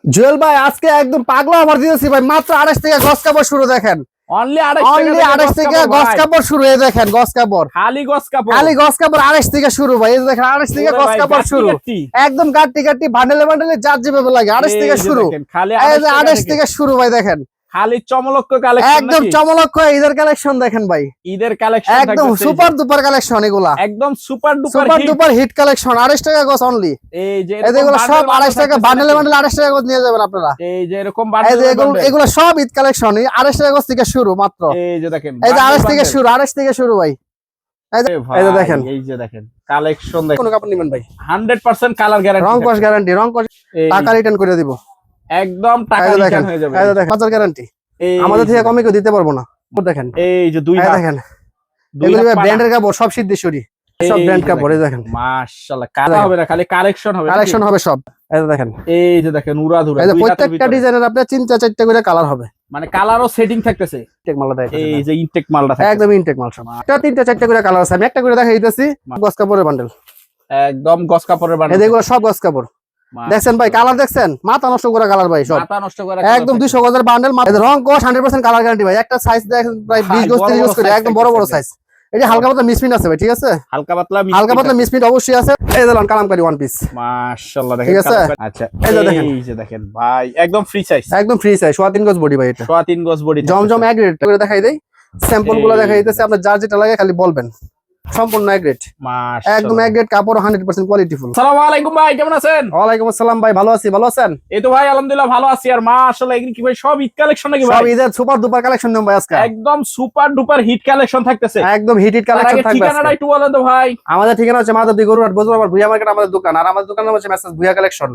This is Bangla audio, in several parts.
জুয়েল ভাই আজকে একদম পাগলা অফার দিয়েছি ভাই, মাত্র 28 থেকে গস কাপড় শুরু। দেখেন অনলি অনলি 28 থেকে গস কাপড় শুরু। এই দেখেন গস কাপড়, খালি গস কাপড়, খালি গস কাপড় 28 থেকে শুরু ভাই। এই দেখেন 28 থেকে গস কাপড় শুরু, একদম গাটি গাটি বান্ডেলে বান্ডেলে যার যেভাবে লাগে 28 থেকে শুরু। খালি এই যে 28 থেকে শুরু ভাই, দেখেন খালি চমলক্ষ কালেকশন, একদম চমলক্ষ ঈদের কালেকশন। দেখেন ভাই ঈদের কালেকশন একদম সুপার দুপার কালেকশন, এগুলা একদম সুপার ডুপার হিট কালেকশন। 28 টাকা গস অনলি। এই যে এগুলো সব 28 টাকা বান্ডেলে বান্ডেলে 28 টাকা গস নিয়ে যাবেন আপনারা। এই যে এরকম এই যে এগুলো সব ঈদ কালেকশন 28 টাকা গস থেকে শুরু মাত্র। এই যে দেখেন, এই যে 28 থেকে শুরু, 28 থেকে শুরু ভাই। এই যে দেখেন, এই যে দেখেন কালেকশন দেখেন। কোন কাপড় নেবেন ভাই? 100% কালার গ্যারান্টি, রং কস গ্যারান্টি, রং কস টাকা রিটার্ন করে দিব একদম, টাকা রিটার্ন হয়ে যাবে। এই যে দেখেন বাজার গ্যারান্টি, আমাদের থেকে কমে কেউ দিতে পারবো না। দেখেন এই যে দুই দেখেন এগুলো ব্র্যান্ডের কাপড়, সব সিদ্ধেশ্বরী, সব ব্র্যান্ড কাপড়। এই দেখেন মাশাআল্লাহ, কালার হবে না, খালি কালেকশন হবে, কালেকশন হবে সব। এই যে দেখেন, এই যে দেখেন উড়াধুরা, এই যে প্রত্যেকটা ডিজাইনের আপনার 3-4টা করে কালার হবে, মানে কালারও সেটিং থাকতেছে। ইনটেক মালটা দেখেন, এই যে ইনটেক মালটা থাকতেছে একদম ইনটেক মাল সব। এটা 3-4টা করে কালার আছে, আমি একটা করে দেখাই দিতেছি। গস কাপড়ের বান্ডেল, একদম গস কাপড়ের বান্ডেল। এই এগুলো সব গস কাপড়। দেখছেন ভাই কালার, দেখছেন মাথা নষ্ট করা কালার ভাই, সব মাথা নষ্ট করা একদম 200 গজের বান্ডেল। রং কস 100% কালার গ্যারান্টি ভাই। একটা সাইজ দেখেন প্রায় 20 গজ 30 গজ করে, একদম বড় বড় সাইজ। এটা হালকা পাতলা মিসপ্রিন্ট আছে ভাই, ঠিক আছে, হালকা পাতলা মিসপ্রিন্ট অবশ্যই আছে। এই দেখেন কালামকারী ওয়ান পিস, মাশাআল্লাহ দেখেন, ঠিক আছে। আচ্ছা এই যে দেখেন, এই যে দেখেন ভাই একদম ফ্রি সাইজ, একদম ফ্রি সাইজ, 3.5 গজ বডি ভাই। এটা 3 গজ বডি, জমজম এক রেট করে দেখাই দেই। স্যাম্পল গুলো দেখাই দিতেছে, আপনার যার যেটা লাগে খালি বলবেন। সম্পূর্ণ এক রেট, মাশাআল্লাহ একদম এক রেট, কাপড় 100% কোয়ালিটি ফুল। আসসালামু আলাইকুম ভাই, কেমন আছেন? ওয়ালাইকুম আসসালাম ভাই, ভালো আছি, ভালো আছেন? এই তো ভাই আলহামদুলিল্লাহ ভালো আছি। আর মাশাআল্লাহ এগুলি কি ভাই সব ঈদ কালেকশন নাকি ভাই? সব ঈদের সুপার দুপার কালেকশন দেব ভাই আজকে, একদম সুপার ডুপার হিট কালেকশন থাকতেছে, একদম হিট কালেকশন থাকবে। ঠিকানাটা একটু বলেন তো ভাই। আমাদের ঠিকানা হচ্ছে মাধবদী গরুহাট বজরাবাদ ভুইয়া মার্কেট, আমাদের দোকান। আর আমাদের দোকান নাম হচ্ছে মেসেজ ভুইয়া কালেকশন।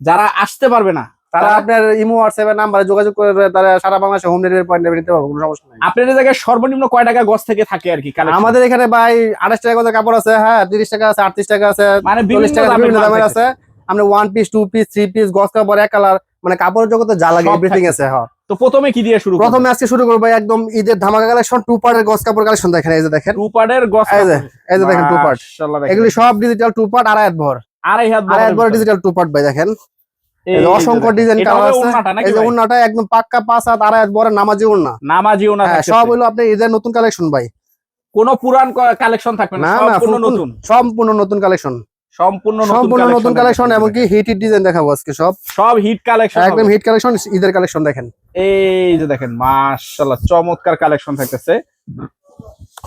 যারা আসতে পারবে না তারা আপনার ইমো হোয়াটসঅ্যাপ নাম্বারে যোগাযোগ করে তারা সারা বাংলাদেশে হোম ডেলিভারি পয়েন্ট নিতে পারবে, কোনো সমস্যা নাই। আপনাদের জায়গায় সর্বনিম্ন কয় টাকা গজ থেকে থাকে আর কি কালেকশন? আমাদের এখানে ভাই 28 টাকা গজের কাপড় আছে, হ্যাঁ 30 টাকা আছে, 38 টাকা আছে, মানে 40 টাকা বিভিন্ন দামের আছে। আমরা 1 পিস 2 পিস 3 পিস গজ কাপড় এক কালার, মানে কাপড়ের জগতে যা লাগে এভরিথিং আছে। হ্যাঁ, তো প্রথমে কি দিয়ে শুরু করব? প্রথমে আজকে শুরু করব একদম ঈদের ধামাকা কালেকশন, টু পার্টের গজ কাপড় কালেকশন। দেখেন এই যে দেখেন টু পার্টের গজ, এই যে দেখেন টু পার্ট, এগুলি সব ডিজিটাল টু পার্ট, আড়াই হাত ভর, আড়াই হাত ভর ডিজিটাল টু পার্ট ভাই। দেখেন এই যে অসংখ্য ডিজাইন কালার আছে। এই যে ওন্নাটা একদম পাক্কা 5 হাত আড়াই হাত ভরের নামাজি ওন্না, সব হলো আপনার ঈদের নতুন কালেকশন ভাই। কোনো পুরান কালেকশন থাকবে না, সম্পূর্ণ নতুন, সম্পূর্ণ নতুন কালেকশন, সম্পূর্ণ নতুন কালেকশন। এমনকি হিট ডিজাইন দেখাবো আজকে, সব হিট কালেকশন, একদম হিট কালেকশন, ঈদের কালেকশন। দেখেন এই যে দেখেন মাশাআল্লাহ চমৎকার কালেকশন থাকতেছে।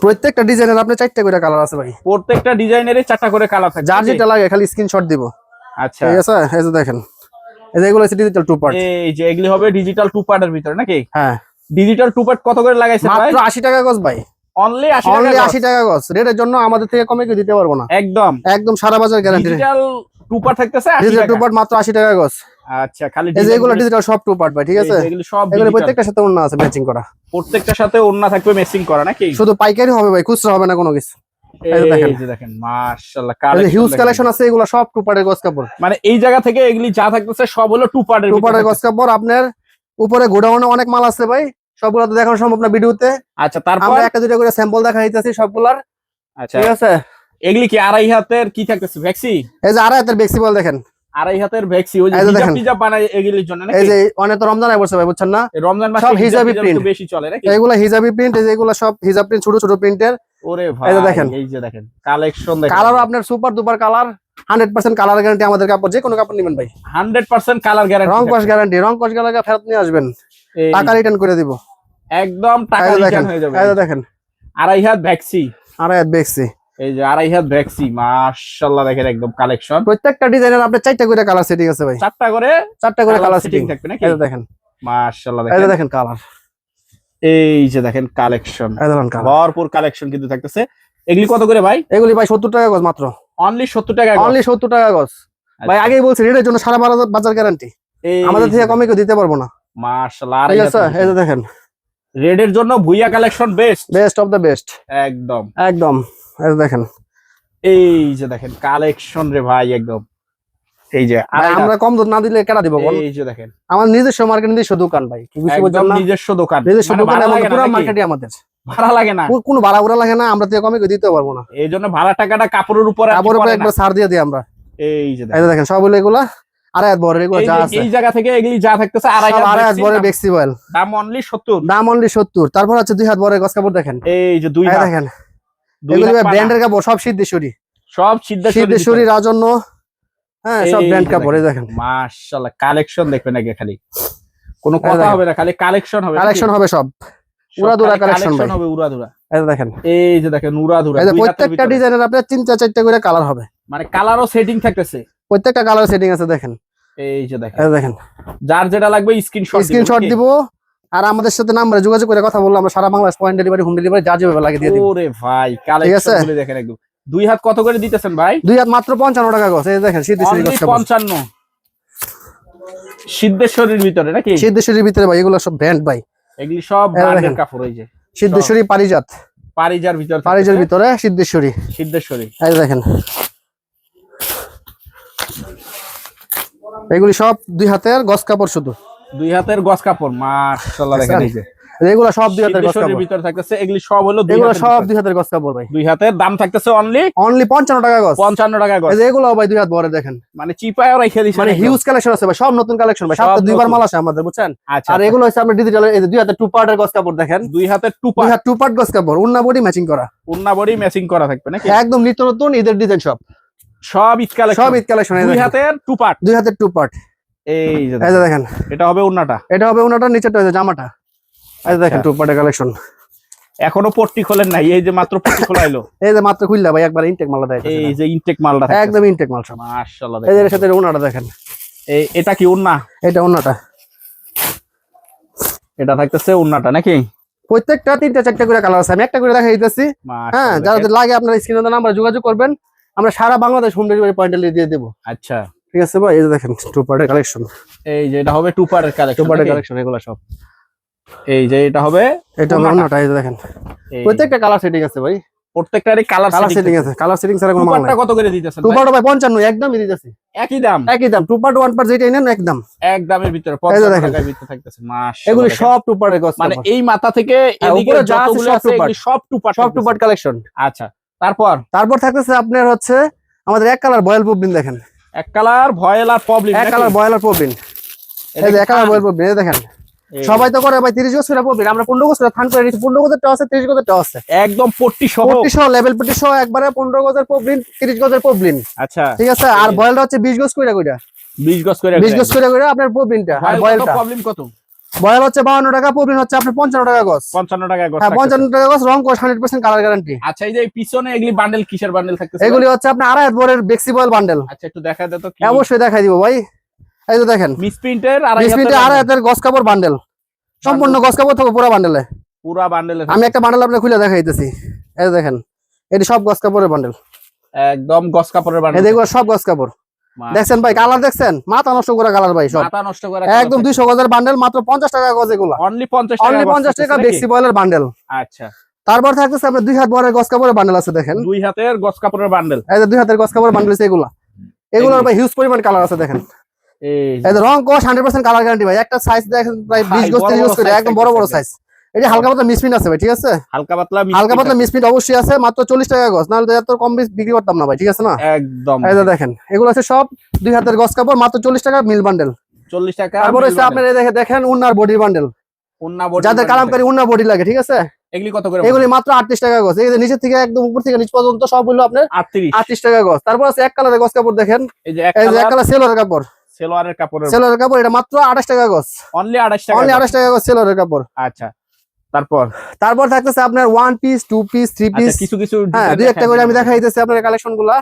প্রত্যেকটা ডিজাইনের আপনার 4টা করে কালার আছে ভাই, প্রত্যেকটা ডিজাইনেরই 4টা করে কালার থাকে, যার যেটা লাগে খালি স্ক্রিনশট দিব। আচ্ছা ঠিক আছে, এই যে দেখেন এই যে এগুলো হচ্ছে ডিজিটাল টু পার্ট। এই যে এগুলি হবে ডিজিটাল টু পার্টের ভিতরে নাকি? হ্যাঁ, ডিজিটাল টু পার্ট কত করে লাগাইছেন ভাই? মাত্র 80 টাকা গজ ভাই, অনলি 80 টাকা গজ। রেটের জন্য আমাদের থেকে কমে কেউ দিতে পারবো না, একদম সারা বাজার গ্যারান্টি। ডিজিটাল টু পার্ট থাকতেছে 80 ডিজিটাল টু টাকা, পার্ট মাত্র 80 টাকা গজ। আচ্ছা খালি এই যে এগুলো ডিজিটাল সব টু পার্ট ভাই, ঠিক আছে। এগুলি সব এগুলো প্রত্যেকটার সাথে ওন্না আছে ম্যাচিং করা, প্রত্যেকটার সাথে ওন্না থাকবে ম্যাচিং করা নাকি? শুধু পাইকারি হবে ভাই, খুচরা হবে না কোনো কিছু। এই যে দেখেন মাশাআল্লাহ হিউজ কালেকশন আছে, এগুলো সব টু পার্টের গজ কাপড়। মানে এই জায়গা থেকে এগুলি যা থাকতেছে সব হলো টু পার্টের গজ কাপড়। আপনার উপরে গোডাউনে অনেক মাল আছে ভাই, সবগুলো তো দেখানো সম্ভব না ভিডিওতে। আচ্ছা তারপর আমরা একটা দুটো করে স্যাম্পল দেখা দিতেছি সবগুলার। আচ্ছা ঠিক আছে, এগুলি কি আড়াই হাতের কি থাকতেছে ভ্যাক্সি? এই যে আড়াই হাতের বেক্সি বল, দেখেন আড়াই হাতের ভ্যাক্সি, ওই যে হিজাব বানায় এগুলির জন্য নাকি? এই যে অনেক তো রমজান আসছে ভাই, বুঝছেন না, রমজান মাসে সব হিজাবি প্রিন্ট বেশি চলে নাকি? এগুলা হিজাবি প্রিন্ট, এই যে এগুলা সব হিজাব প্রিন্ট, ছোট ছোট প্রিন্টের। ওরে ভাই এই যে দেখেন, এই যে দেখেন কালেকশন, দেখেন কালার আপনার সুপার দুপার কালার, 100% কালার গ্যারান্টি। আমাদের কাপড় যে কোনো কাপড় নেবেন ভাই 100% কালার গ্যারান্টি, রং কস গ্যারান্টি, রং কস গেলে ফেরত নিয়ে আসবেন, টাকা রিটার্ন করে দিব, একদম টাকা রিটার্ন হয়ে যাবে। এই যে দেখেন আড়াই হাত ভ্যাক্সি, আড়াই হাত বেক্সি, এই যে আড়াই হাত ভ্যাক্সি মাশাআল্লাহ দেখেন একদম কালেকশন। প্রত্যেকটা ডিজাইনের আপনার 4টা করে কালার সেটিং আছে ভাই, 4টা করে কালার সেটিং থাকবে নাকি? এই যে দেখেন মাশাআল্লাহ এই যে দেখেন কালার, এই যে দেখেন কালেকশন, এই দেখেন কালার, ভরপুর কালেকশন কিন্তু থাকতেছে। এগুলি কত করে ভাই? এগুলি ভাই 70 টাকা গজ মাত্র, অনলি 70 টাকা, অনলি 70 টাকা গজ ভাই। আগেই বলছি রেটের জন্য সারা বাজার গ্যারান্টি, আমাদের থেকে কমে কেউ দিতে পারবো না। মাশাআল্লাহ ঠিক আছে, এই যে দেখেন রেডের জন্য Bhuiya collection best of the best, একদম একদম। এই যে দেখেন, এই যে দেখেন কালেকশন রে ভাই একদম। এই যে আমরা কম দাম না দিলে কেনা দিব বল? এই যে দেখেন আমার নিজস্ব মার্কেট, নিজস্ব দোকান ভাই, কি বুঝতে পারছেন না? নিজস্ব দোকান, নিজস্ব দোকান, ভাড়া লাগে না পুরো নাকি? মার্কেটই আমাদের, ভাড়া লাগে না, কোনো ভাড়া লাগে না, আমরা থেকে কমে কেউ দিতে পারবো না। এই জন্য ভাড়া টাকাটা কাপড়ের উপরে একবার ছাড় দিয়ে দিই আমরা। এই যে দেখেন সব হলো এগুলা আড়াই হাত বড় এগুলো যা আছে এই জায়গা থেকে এগুলি যা থাকতেছে আড়াই হাত বড় ফ্লেক্সিবল, দাম অনলি 70, দাম অনলি 70। তারপর হচ্ছে 2 হাত বড় গস কাপড় দেখেন, এই যে 2 হাত দেখেন এগুলো ব্র্যান্ডের কাপড়, সব সিদ্ধেশ্বরী, সব সিদ্ধেশ্বরী রাজন্য, হ্যাঁ সব ব্র্যান্ড কাপড়। এই দেখেন মাশাআল্লাহ কালেকশন দেখবেন আগে, খালি কোনো কথা হবে না, খালি কালেকশন হবে, কালেকশন হবে সব উড়াদুরা কালেকশন হবে, উড়াদুরা। এই দেখেন, এই যে দেখেন উড়াদুরা, এই যে প্রত্যেকটা ডিজাইনের আপনার 3-4টা করে কালার হবে, মানে কালারও সেটিং থাকতেছে, প্রত্যেকটা কালার সেটিং আছে দেখেন। এই যে দেখেন, এই দেখেন যার যেটা লাগবে স্ক্রিনশট দিব, আর আমাদের সাথে নাম্বারে যোগাযোগ করে কথা বললে আমরা সারা Bangladesh point delivery, home delivery যা যেভাবে লাগে দিয়ে দিব। ওরে ভাই কালেকশন গুলো দেখেন একদম। 2 হাত কত করে দিতেছেন ভাই? 2 হাত মাত্র 55 টাকা গস। এই দেখেন সিদ্ধেশ্বরী গস কাপড় 55, সিদ্ধেশ্বরীর ভিতরে নাকি? সিদ্ধেশ্বরীর ভিতরে ভাই, এগুলো সব ব্র্যান্ড ভাই, এগুলি সব ব্র্যান্ডের কাপড়। এই যে সিদ্ধেশ্বরী পারিজাত, পারিজার ভিতরে, পারিজার ভিতরে সিদ্ধেশ্বরী, সিদ্ধেশ্বরী। এই দেখেন এগুলি সব 2 হাতের গস কাপড়, শুধু 2 হাতের গস কাপড় মাশাআল্লাহ দেখেন। এই যে এগুলো সব 2 হাতের গস কাপড় ভিতরে থাকতেছে, এগুলি সব হলো 2 এগুলো সব 2 হাতের গস কাপড় ভাই। 2 হাতের দাম থাকতেছে অনলি 55 টাকা গস, 55 টাকা গস। এই যে এগুলো ভাই 2 হাত বড় দেখেন, মানে চিপায়ও রেখে দিছেন, মানে হিউজ কালেকশন আছে ভাই, সব নতুন কালেকশন ভাই, সপ্তাহে 2 বার মাল আসে আমাদের, বুঝছেন। আচ্ছা, আর এগুলো হচ্ছে আমরা ডিজিটাল, এই যে 2 হাতের 2 পার্টের গস কাপড় দেখেন, 2 হাতের 2 হাত 2 পার্ট গস কাপড়, উন্না বডি ম্যাচিং করা, উন্না বডি ম্যাচিং করা থাকবে নাকি? একদম নিত্য নতুন ঈদের ডিজাইন, সব ঈদ কালেকশন, সব ঈদ কালেকশন। 2 হাতের 2 পার্ট, 2 হাতের 2 পার্ট। এই যে দেখেন এটা হবে উন্নাটা, এটা হবে উন্নাটা, নিচেরটা হচ্ছে জামাটা। এই দেখেন 2 পার্টের কালেকশন, এখনো পট্টি খোলেন নাই, এই যে মাত্র পট্টি খোলাইলো। এই যে মাত্র খুললা ভাই, একবার ইনটেক মালটা দেখেন, এই যে ইনটেক মালটা একদম ইনটেক মাল সব মাশাআল্লাহ। এই যে এর সাথে উন্নাটা দেখেন, এটা কি উন্না? এটা উন্নাটা, এটা থাকতেছে উন্নাটা নাকি? প্রত্যেকটা 3-4টা করে কালার আছে, আমি একটা করে দেখাই দিতেছি। হ্যাঁ, যাদের লাগে আপনার স্ক্রিনে নাম্বার যোগাযোগ করবেন, আমরা সারা বাংলাদেশ হোম ডেলিভারি পয়েন্টে দিয়ে দেব। আচ্ছা ঠিক আছে ভাই, এই যে দেখেন 2 পার্টের কালেকশন, এই যে এটা হবে 2 পার্টের কালেকশন, 2 পার্টের কালেকশন এগুলো সব। এই যে এটা হবে, এটা হবে উন্নাটা, এই যে দেখেন প্রত্যেকটা কালার সেটিং আছে ভাই, প্রত্যেকটারই কালার সেটিং আছে, কালার সেটিং ছাড়া কোনো মাল নাই। কত করে দিতেছেন? 2 পার্ট ভাই 55 একদমই দিতেছি, একই দাম, একই দাম। 2 পার্ট 1 পার্ট যেটা নেন একদম এক দামের ভিতরে 55 টাকার ভিতরে থাকতেছে। মাশাআল্লাহ, এগুলো সব 2 পার্টের গস, মানে এই মাথা থেকে এদিকে যতগুলো আছে এগুলো সব 2 পার্ট, সব 2 পার্ট কালেকশন। আচ্ছা, তারপর থাকতেছে আপনার হচ্ছে আমাদের এক কালার বয়েল পবলিন দেখেন, এক কালার ভয়েল আর পবলিন, এক কালার বয়েল আর পবলিন, এই যে এক কালার বয়েল পবলিন। এই দেখেন সবাই তো করে ভাই 30 গজ করে পবলিন, আমরা 15 গজ করে থান করে দিচ্ছি, 15 গজের টা আছে, 30 গজের টা আছে, একদম পট্টি সহ, লেভেল পট্টি সহ একবারে 15 গজের পবলিন, 30 গজের পবলিন। আচ্ছা ঠিক আছে, আর বয়েলটা হচ্ছে 20 গজ কইরা 20 গজ করে, 20 গজ করে আপনার পবলিনটা। আর বয়েলটা পবলিন কত? বয়েল হচ্ছে 52 টাকা, পবলিন হচ্ছে আপনার 55 টাকা গজ, 55 টাকা গজ। হ্যাঁ 55 টাকা গজ, রং কোশ 100% কালার গ্যারান্টি। আচ্ছা, এই যে পিছনে এগুলি বান্ডেল, কিসের বান্ডেল থাকতেছে? এগুলি হচ্ছে আপনার আড়াই হাত বড়ের ফ্লেক্সিবল বান্ডেল। আচ্ছা, একটু দেখা দাও তো। অবশ্যই দেখাই দিব ভাই, এই যে দেখেন মিসপ্রিন্টের আড়াই হাতের গজ কাপড় বান্ডেল, সম্পূর্ণ গজ কাপড় থাকবে পুরো বান্ডেলে, পুরো বান্ডেলে। আমি একটা বান্ডেল আপনাকে খুলে দেখাইতেছি, এই দেখেন এটি সব গজ কাপড়ের বান্ডেল, একদম গজ কাপড়ের বান্ডেল, এই দেখো সব গজ কাপড়। দেখছেন ভাই, কালার দেখছেন, মাথা নষ্ট করা কালার ভাই, সব মাথা নষ্ট করা একদম 200 গজের বান্ডেল, মাত্র 50 টাকা গজ, এগুলো অনলি 50 টাকা, অনলি 50 টাকা ফ্লেক্সিবলের বান্ডেল। আচ্ছা, তারপর থাকতেছে আপনার 2 হাত বড়ের গজ কাপড়ের বান্ডেল আছে দেখেন, 2 হাতের গজ কাপড়ের বান্ডেল, এই যে 2 হাতের গজ কাপড়ের বান্ডেল আছে, এগুলোর ভাই হিউজ পরিমাণ কালার আছে দেখেন, এই যে রং কোশ 100% কালার গ্যারান্টি ভাই। একটা সাইজ দেখেন প্রায় 20 গজ 30 গজ করে, একদম বড় বড় সাইজ। এটা হালকা পাতলা মিসপ্রিন্ট আছে ভাই, ঠিক আছে, হালকা পাতলা মিসপ্রিন্ট অবশ্যই আছে, মাত্র 40 টাকা গজ, নাহলে এত কম বিক্রি করতাম না ভাই, ঠিক আছে না, একদম। এই যে দেখেন এগুলো আছে সব 2 হাতের গজ কাপড়, মাত্র 40 টাকা মিল বান্ডেল, 40 টাকা। তারপর হচ্ছে আপনারা দেখেন উন্নার বডি বান্ডেল, উন্না বডি, যাদের কালামকারী উন্না বডি লাগে, ঠিক আছে, এগুলি কত করে? এগুলি মাত্র 38 টাকা গজ, এই যে নিচে থেকে একদম উপর থেকে নিচ পর্যন্ত সব হলো আপনার 38 টাকা গজ। তারপর আছে এক কালারের গজ কাপড় দেখেন, এই যে এক কালার সেলোয়ারের কাপড়, সেলোয়ারের কাপড়, এটা মাত্র 28 টাকা গজ, অনলি 28 টাকা, অনলি 28 টাকা গজ সেলোয়ারের কাপড়। আচ্ছা, তারপর থাকতেছে আপনার 1 পিস 2 পিস 3 পিস, কিছু কিছু হ্যাঁ দুই একটা করে আমি দেখাই দিতেছি আপনার কালেকশন গুলা।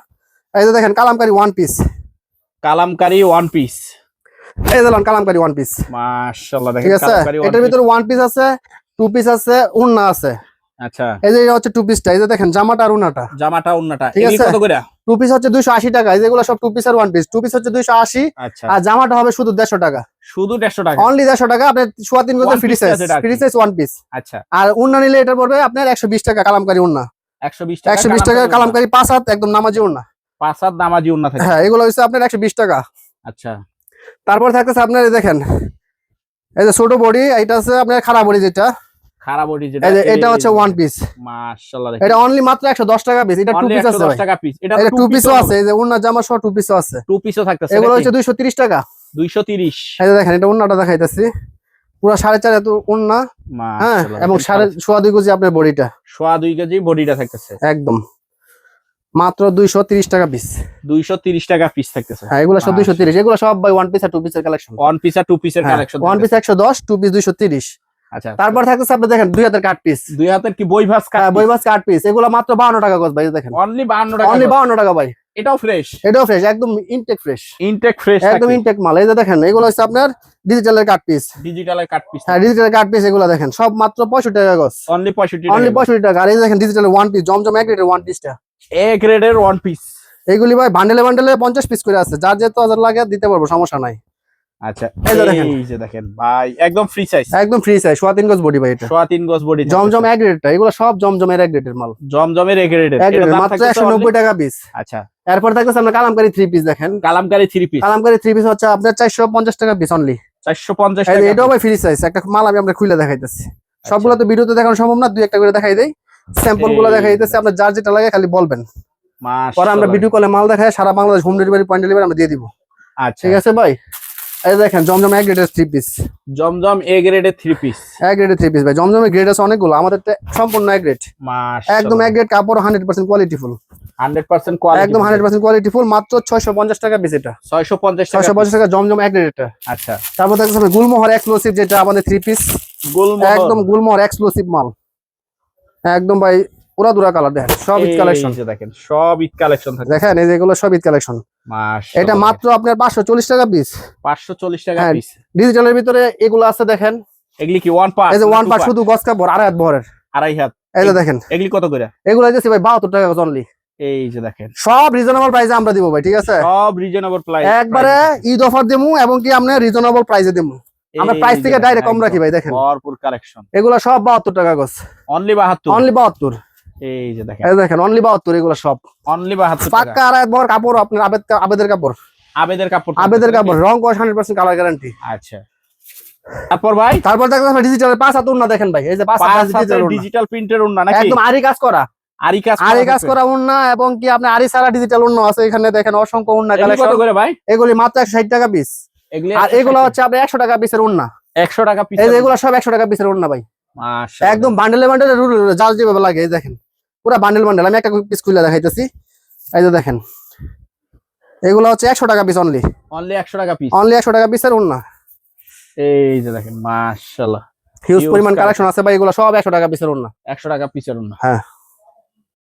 এই যে দেখেন কালামকারী 1 পিস, কালামকারী 1 পিস, এই দেখেন কালামকারী 1 পিস, মাশাআল্লাহ দেখেন, ঠিক আছে, এটার ভিতরে 1 পিস আছে, 2 পিস আছে, উন্না আছে। আচ্ছা, এই যে এটা হচ্ছে 2 পিসটা, এই যে দেখেন জামাটা আর উন্নাটা, ঠিক আছে, কত করে? 2 পিস হচ্ছে 280 টাকা, এই যেগুলো সব 2 পিস আর 1 পিস, 2 পিস হচ্ছে 280, আচ্ছা, আর জামাটা হবে শুধু 150 টাকা, শুধু 150 টাকা, অনলি 150 টাকা, আপনার 3.5 গজের ফ্রি সাইজ 1 পিস। আচ্ছা, আর উন্না নিলে এটা পড়বে আপনার 120 টাকা, কালামকারী উন্না 120 টাকা, কালামকারী 5 হাত একদম নামাজি উন্না, 5 হাত নামাজি উন্না থাকে, হ্যাঁ এগুলো হচ্ছে আপনার 120 টাকা। আচ্ছা, তারপর থাকতেছে আপনার দেখেন এই যে ছোট বডি, এটা আছে আপনার খারাপ বডি, যেটা খারাপ বডি যেটা এই যে এটা হচ্ছে ওয়ান পিস, মাশাআল্লাহ এটা অনলি মাত্র 110 টাকা পিস। এটা টু পিস আছে ভাই, 10 টাকা পিস। এটা টু পিসও আছে, এই যে ওন্না জামা সহ টু পিসও আছে, টু পিসও থাকতেছে। এগুলো হচ্ছে 230 টাকা। 230। এই যে দেখেন এটা ওন্নাটা দেখাইতাছি, পুরো 4.5 এত ওন্না, হ্যাঁ, মাশাআল্লাহ। এবং 2.5 কেজি আপনার বডিটা, 2.5 কেজি বডিটা থাকতেছে একদম মাত্র 230 টাকা পিস। 230 টাকা পিস থাকতেছে। হ্যাঁ, এগুলো সব 230, এগুলো সব ভাই ওয়ান পিস আর টু পিসের কালেকশন। ওয়ান পিস আর টু পিসের collection. One piece 110, two piece 230। আচ্ছা, তারপর থাকতেছে আপনি দেখেন 2 হাতের কাট পিস, 2 হাতের কি বই ভাস কাট? বই ভাস কাট পিস, এগুলো মাত্র 52 টাকা গজ ভাই। দেখেন অনলি 52 টাকা। অনলি 52 টাকা ভাই। এটাও ফ্রেশ? এটাও ফ্রেশ, একদম ইনটেক ফ্রেশ, ইনটেক ফ্রেশ, একদম ইনটেক মাল। এই যে দেখেন এগুলো হচ্ছে আপনার ডিজিটালের কাট পিস, ডিজিটালের কাট পিস। হ্যাঁ, ডিজিটালের কাট পিস। এগুলো দেখেন সব মাত্র 65 টাকা গজ, অনলি 65 অনলি টাকা। 65 টাকা। আর এই যে দেখেন ডিজিটালের ওয়ান পিস, জমজম এক রেটের ওয়ান পিসটা, এ গ্রেডের ওয়ান পিস। এগুলি ভাই বান্ডেলে বান্ডেলে 50 পিস করে আছে, যার যেত হাজার লাগে দিতে পারবো, সমস্যা নাই। আচ্ছা, এই যে দেখেন, এই যে দেখেন ভাই একদম ফ্রি সাইজ, একদম ফ্রি সাইজ, 3.5 গজ বডি ভাই। এটা 3 গজ বডি, জমজম এক রেটটা, এগুলো সব জমজমের এক রেটের মাল, জমজমের এ গ্রেডের। এক এটা রেটের, দাম মাত্র থাকতেছে 190 টাকা পিস। আচ্ছা, এরপর থাকতেছে আপনার কালামকারী 3 পিস। দেখেন কালামকারী 3 পিস, কালামকারী 3 পিস হচ্ছে আপনার 450 টাকা পিস অনলি, 450 এই যে টাকা। এটাও ভাই ফ্রি সাইজ। একটা মাল আমি আপনাকে খুলে দেখাইতেছি, সবগুলো তো ভিডিওতে দেখানো সম্ভব না, দুই একটা করে দেখাই দেই, স্যাম্পল গুলো দেখাই দিতেছি। আপনার যার যেটা লাগে খালি বলবেন, পরে আমরা ভিডিও কলে মাল দেখায় সারা Bangladesh home delivery, point delivery আমরা দিয়ে দিব। আচ্ছা, ঠিক আছে ভাই। এই দেখেন জমজম এক গ্রেডের 3 পিস, জমজম এ গ্রেডের 3 পিস, এক গ্রেডের 3 পিস ভাই। জমজমের গ্রেড আছে অনেকগুলো, আমাদের সম্পূর্ণ এক গ্রেড, মাশাআল্লাহ, একদম এক গ্রেড, কাপড় 100% কোয়ালিটি ফুল, 100% কোয়ালিটি, একদম 100% কোয়ালিটি ফুল, মাত্র 650 টাকা পিস। এটা 650 টাকা, 650 টাকা জমজম এক গ্রেড এটা। আচ্ছা, তারপর দেখতেছেন গুলমোহর এক্সক্লুসিভ, যেটা আমাদের 3 পিস, গুলমোহর, একদম গুলমোহর এক্সক্লুসিভ মাল, একদম ভাই পুরা দুরা কালার। দেখেন সব ঈদ কালেকশন, এই যে দেখেন সব ঈদ কালেকশন থাকে। দেখেন এই যে এগুলো সব ঈদ কালেকশন। মাশাআল্লাহ, এটা মাত্র আপনার 540 টাকা পিস, 540 টাকা হ্যাঁ, পিস। ডিজিটালের ভিতরে এগুলো আছে দেখেন, এগুলি কি ওয়ান পার্ট? এই যে ওয়ান পার্ট, শুধু গজ কাপড়, আড়াই হাত বহরের, আড়াই হাত। এই যে দেখেন এগুলি কত করে? এগুলো দিয়েছি ভাই 72 টাকা অনলি। এই যে দেখেন সব রিজনেবল প্রাইসে আমরা দিব ভাই, ঠিক আছে, সব রিজনেবল প্রাইস, একবারে ঈদ অফার দেবো, এবং কি আমরা রিজনেবল প্রাইসে দেবো, আমরা প্রাইস থেকে ডাইরেক্ট কম রাখি ভাই। দেখেন ভরপুর কালেকশন, এগুলো সব 72 টাকা গজ, অনলি 72, অনলি 72। এই যে দেখেন, এই দেখেন অনলি 72, এগুলো সব অনলি 72 টাকা। পাক্কা আড়াই হাত বহর কাপড়, আপনার আবেদের কাপড়, আবেদের কাপড়, আবেদের কাপড়, রং কস 100% কালার গ্যারান্টি। আচ্ছা, তারপর ভাই তারপর দেখেন ডিজিটাল 5 হাত উন্না, দেখেন ভাই এই যে 5 হাত ডিজিটাল, ডিজিটাল প্রিন্টের ওন্না নাকি? একদম আরি কাজ করা, আরি কাজ করা উন্না, এবং কি আপনি আরি সারা ডিজিটাল উন্না আছে এখানে। দেখেন অসংখ্য উন্না এগুলি কালেকশন, কত করে ভাই? এগুলি মাত্র 160 টাকা পিস, এগুলি আর এগুলো হচ্ছে আপনার 100 টাকা পিসের উন্না, 100 টাকা পিস। এই যে এগুলো সব 100 টাকা পিসের উন্না ভাই, মাশাআল্লাহ, একদম বান্ডেলে বান্ডেলে জাল যেভাবে লাগে। এই দেখেন পুরো বান্ডেল বান্ডেল, আমি একটা পিস খুলে দেখাইতেছি। এই যে দেখেন এগুলো হচ্ছে 100 টাকা পিস অনলি, অনলি 100 টাকা পিস, অনলি 100 টাকা পিসের উন্না। এই যে দেখেন মাশাআল্লাহ, হিউজ পরিমাণ কালেকশন আছে ভাই, এগুলো সব 100 টাকা পিসের উন্না। 100 টাকা পিসের ওন্না। হ্যাঁ।